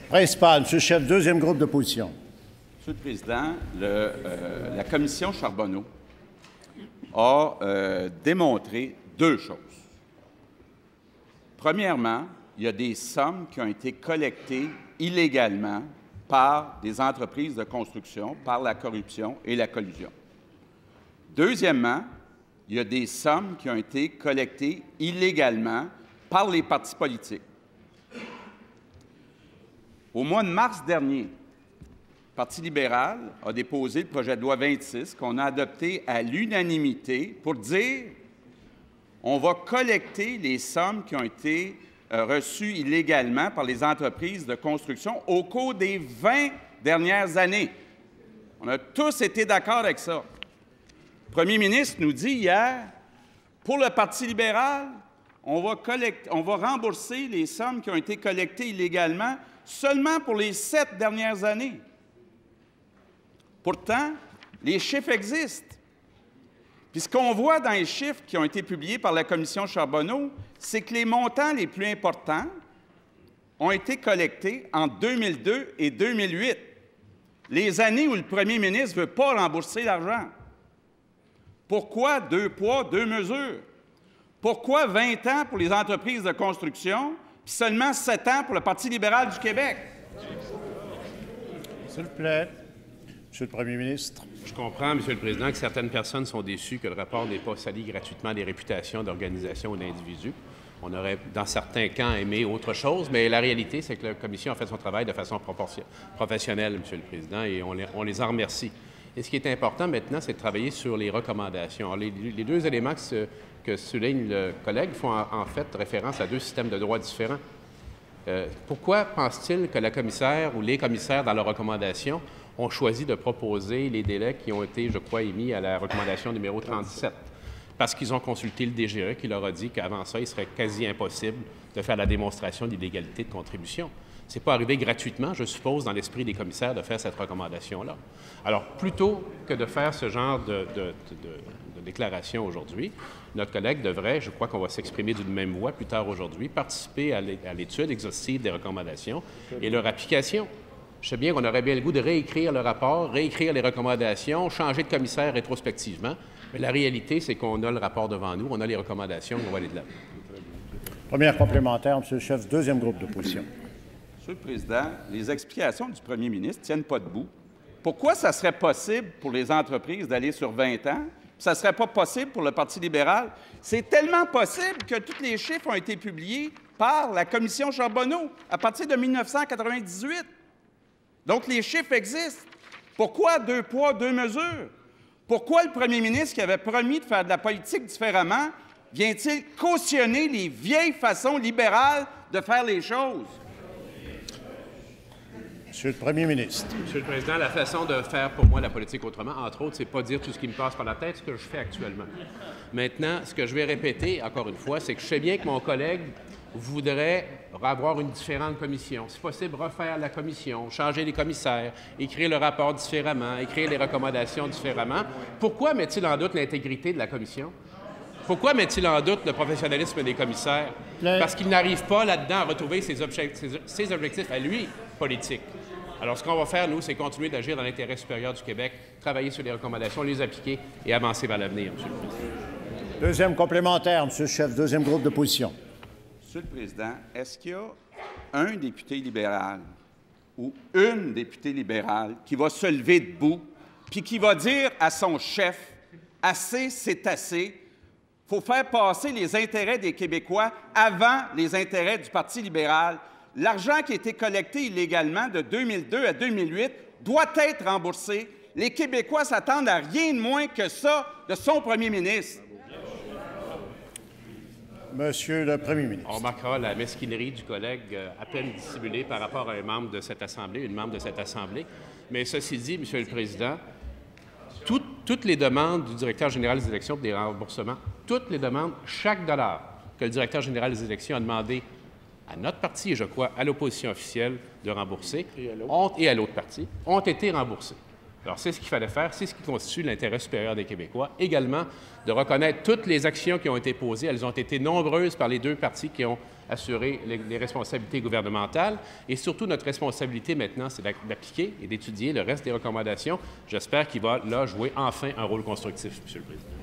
Principal, M. le chef, deuxième groupe d'opposition. Monsieur le Président, la commission Charbonneau a démontré deux choses. Premièrement, il y a des sommes qui ont été collectées illégalement par des entreprises de construction, par la corruption et la collusion. Deuxièmement, il y a des sommes qui ont été collectées illégalement par les partis politiques. Au mois de mars dernier, le Parti libéral a déposé le projet de loi 26 qu'on a adopté à l'unanimité pour dire on va collecter les sommes qui ont été reçues illégalement par les entreprises de construction au cours des 20 dernières années. On a tous été d'accord avec ça. Le premier ministre nous dit hier, pour le Parti libéral, on va rembourser les sommes qui ont été collectées illégalement seulement pour les 7 dernières années. Pourtant, les chiffres existent. Puis ce qu'on voit dans les chiffres qui ont été publiés par la commission Charbonneau, c'est que les montants les plus importants ont été collectés en 2002 et 2008, les années où le premier ministre ne veut pas rembourser l'argent. Pourquoi 2 poids, 2 mesures? Pourquoi 20 ans pour les entreprises de construction, puis seulement 7 ans pour le Parti libéral du Québec? S'il vous plaît. Monsieur le Premier ministre. Je comprends, Monsieur le Président, que certaines personnes sont déçues que le rapport n'ait pas sali gratuitement les réputations d'organisations ou d'individus. On aurait, dans certains cas, aimé autre chose, mais la réalité, c'est que la Commission a fait son travail de façon professionnelle, Monsieur le Président, et on les en remercie. Et ce qui est important maintenant, c'est de travailler sur les recommandations. Alors, les deux éléments que souligne le collègue font en fait référence à 2 systèmes de droit différents. Pourquoi pense-t-il que la commissaire ou les commissaires, dans leurs recommandations, ont choisi de proposer les délais qui ont été, je crois, émis à la recommandation numéro 37? Parce qu'ils ont consulté le DGE qui leur a dit qu'avant ça, il serait quasi impossible de faire la démonstration d'illégalité de contribution. Ce n'est pas arrivé gratuitement, je suppose, dans l'esprit des commissaires de faire cette recommandation-là. Alors, plutôt que de faire ce genre de déclaration aujourd'hui, notre collègue devrait, je crois qu'on va s'exprimer d'une même voix plus tard aujourd'hui, participer à l'étude exhaustive des recommandations et leur application. Je sais bien qu'on aurait bien le goût de réécrire le rapport, réécrire les recommandations, changer de commissaire rétrospectivement, mais la réalité, c'est qu'on a le rapport devant nous, on a les recommandations, on va aller de l'avant. Première complémentaire, M. le chef, deuxième groupe d'opposition. Monsieur le Président, les explications du premier ministre ne tiennent pas debout. Pourquoi ça serait possible pour les entreprises d'aller sur 20 ans, puis ça ne serait pas possible pour le Parti libéral? C'est tellement possible que tous les chiffres ont été publiés par la commission Charbonneau à partir de 1998. Donc, les chiffres existent. Pourquoi 2 poids, 2 mesures? Pourquoi le premier ministre, qui avait promis de faire de la politique différemment, vient-il cautionner les vieilles façons libérales de faire les choses? Monsieur le Premier ministre. Monsieur le Président, la façon de faire pour moi la politique autrement, entre autres, c'est pas dire tout ce qui me passe par la tête, ce que je fais actuellement. Maintenant, ce que je vais répéter, encore une fois, c'est que je sais bien que mon collègue voudrait avoir une différente commission. Si possible, refaire la commission, changer les commissaires, écrire le rapport différemment, écrire les recommandations différemment. Pourquoi met-il en doute l'intégrité de la commission? Pourquoi met-il en doute le professionnalisme des commissaires? Parce qu'il n'arrive pas là-dedans à retrouver ses objectifs à lui, politiques. Alors, ce qu'on va faire, nous, c'est continuer d'agir dans l'intérêt supérieur du Québec, travailler sur les recommandations, les appliquer et avancer vers l'avenir, Monsieur le Président. Deuxième complémentaire, M. le chef, deuxième groupe d'opposition. Monsieur le Président, est-ce qu'il y a un député libéral ou une députée libérale qui va se lever debout puis qui va dire à son chef « Assez, c'est assez », il faut faire passer les intérêts des Québécois avant les intérêts du Parti libéral. L'argent qui a été collecté illégalement de 2002 à 2008 doit être remboursé. Les Québécois s'attendent à rien de moins que ça de son premier ministre. Monsieur le Premier ministre. On remarquera la mesquinerie du collègue à peine dissimulée par rapport à un membre de cette Assemblée, une membre de cette Assemblée. Mais ceci dit, Monsieur le Président, toutes les demandes du directeur général des élections pour des remboursements, toutes les demandes, chaque dollar que le directeur général des élections a demandé à notre parti et, je crois, à l'opposition officielle de rembourser, et à l'autre parti, ont été remboursés. Alors, c'est ce qu'il fallait faire, c'est ce qui constitue l'intérêt supérieur des Québécois. Également, de reconnaître toutes les actions qui ont été posées. Elles ont été nombreuses par les deux partis qui ont assuré les responsabilités gouvernementales. Et surtout, notre responsabilité maintenant, c'est d'appliquer et d'étudier le reste des recommandations. J'espère qu'il va, là, jouer enfin un rôle constructif, M. le Président.